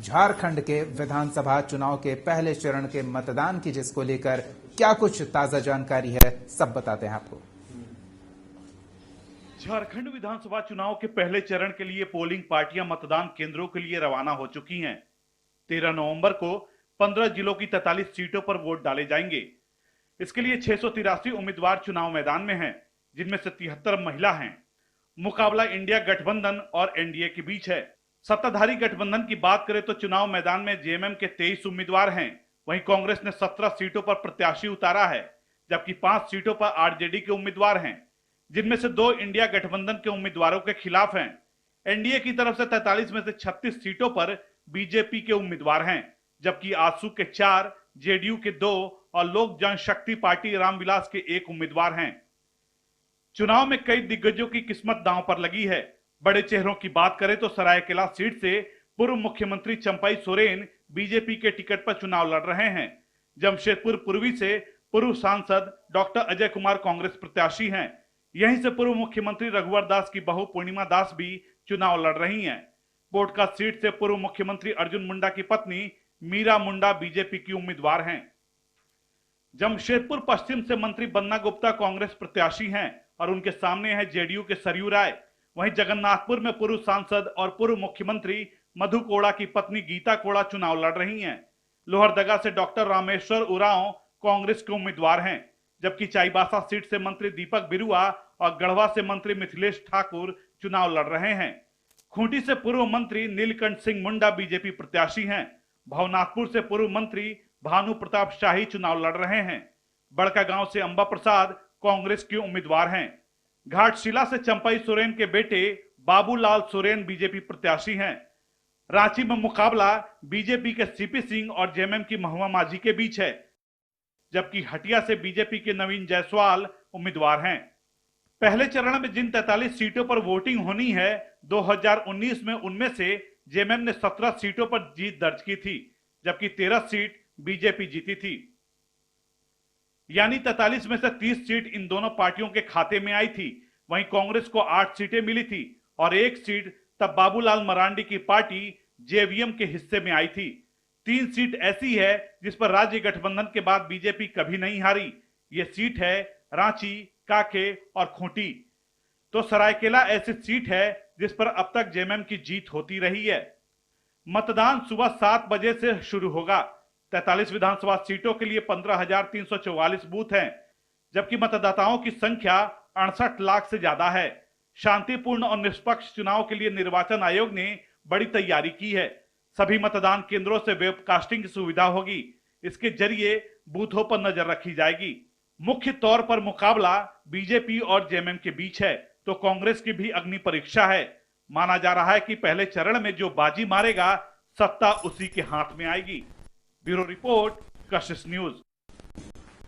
झारखंड के विधानसभा चुनाव के पहले चरण के मतदान की जिसको लेकर क्या कुछ ताजा जानकारी है, सब बताते हैं आपको। झारखंड विधानसभा चुनाव के पहले चरण के लिए पोलिंग पार्टियां मतदान केंद्रों के लिए रवाना हो चुकी हैं। 13 नवंबर को 15 जिलों की 43 सीटों पर वोट डाले जाएंगे। इसके लिए 683 उम्मीदवार चुनाव मैदान में हैं, जिनमें से 73 महिला हैं। मुकाबला इंडिया गठबंधन और एनडीए के बीच है। सत्ताधारी गठबंधन की बात करें तो चुनाव मैदान में जेएमएम के 23 उम्मीदवार हैं। वहीं कांग्रेस ने 17 सीटों पर प्रत्याशी उतारा है, जबकि 5 सीटों पर आरजेडी के उम्मीदवार हैं, जिनमें से 2 इंडिया गठबंधन के उम्मीदवारों के खिलाफ हैं। एनडीए की तरफ से 43 में से 36 सीटों पर बीजेपी के उम्मीदवार हैं, जबकि आजसू के 4, जेडीयू के 2 और लोक जनशक्ति पार्टी रामविलास के 1 उम्मीदवार हैं। चुनाव में कई दिग्गजों की किस्मत दांव पर लगी है। बड़े चेहरों की बात करें तो सरायकेला सीट से पूर्व मुख्यमंत्री चंपाई सोरेन बीजेपी के टिकट पर चुनाव लड़ रहे हैं। जमशेदपुर पूर्वी से पूर्व सांसद डॉक्टर अजय कुमार कांग्रेस प्रत्याशी हैं। यहीं से पूर्व मुख्यमंत्री रघुवर दास की बहू पूर्णिमा दास भी चुनाव लड़ रही हैं। पोटका सीट से पूर्व मुख्यमंत्री अर्जुन मुंडा की पत्नी मीरा मुंडा बीजेपी की उम्मीदवार हैं। जमशेदपुर पश्चिम से मंत्री बन्ना गुप्ता कांग्रेस प्रत्याशी हैं और उनके सामने है जेडीयू के सरयू राय। वहीं जगन्नाथपुर में पूर्व सांसद और पूर्व मुख्यमंत्री मधु कोड़ा की पत्नी गीता कोड़ा चुनाव लड़ रही हैं। लोहरदगा से डॉक्टर रामेश्वर उरांव कांग्रेस के उम्मीदवार हैं, जबकि चाईबासा सीट से मंत्री दीपक बिरुआ और गढ़वा से मंत्री मिथिलेश ठाकुर चुनाव लड़ रहे हैं। खूंटी से पूर्व मंत्री नीलकंठ सिंह मुंडा बीजेपी प्रत्याशी हैं। भवनाथपुर से पूर्व मंत्री भानु प्रताप शाही चुनाव लड़ रहे हैं। बड़कागांव से अंबा प्रसाद कांग्रेस के उम्मीदवार हैं। घाटशिला से चंपाई सोरेन के बेटे बाबूलाल सोरेन बीजेपी प्रत्याशी हैं। रांची में मुकाबला बीजेपी के सीपी सिंह और जेएमएम की महुआ माझी के बीच है, जबकि हटिया से बीजेपी के नवीन जायसवाल उम्मीदवार हैं। पहले चरण में जिन 43 सीटों पर वोटिंग होनी है, 2019 में उनमें से जेएमएम ने 17 सीटों पर जीत दर्ज की थी, जबकि 13 सीट बीजेपी जीती थी। यानी 43 में से 30 सीट इन दोनों पार्टियों के खाते में आई थी। वहीं कांग्रेस को 8 सीटें मिली थी और 1 सीट तब बाबूलाल मरांडी की पार्टी जेवीएम के हिस्से में आई थी। 3 सीट ऐसी है जिस पर राज्य गठबंधन के बाद बीजेपी कभी नहीं हारी। ये सीट है रांची, काके और खूंटी। तो सरायकेला ऐसी सीट है जिस पर अब तक जेएमएम की जीत होती रही है। मतदान सुबह 7 बजे से शुरू होगा। 43 विधानसभा सीटों के लिए 15,344 बूथ हैं, जबकि मतदाताओं की संख्या 68 लाख से ज्यादा है। शांतिपूर्ण और निष्पक्ष चुनाव के लिए निर्वाचन आयोग ने बड़ी तैयारी की है। सभी मतदान केंद्रों से वेबकास्टिंग की सुविधा होगी। इसके जरिए बूथों पर नजर रखी जाएगी। मुख्य तौर पर मुकाबला बीजेपी और जेएमएम के बीच है, तो कांग्रेस की भी अग्नि परीक्षा है। माना जा रहा है कि पहले चरण में जो बाजी मारेगा, सत्ता उसी के हाथ में आएगी। ब्यूरो रिपोर्ट, कशिश न्यूज।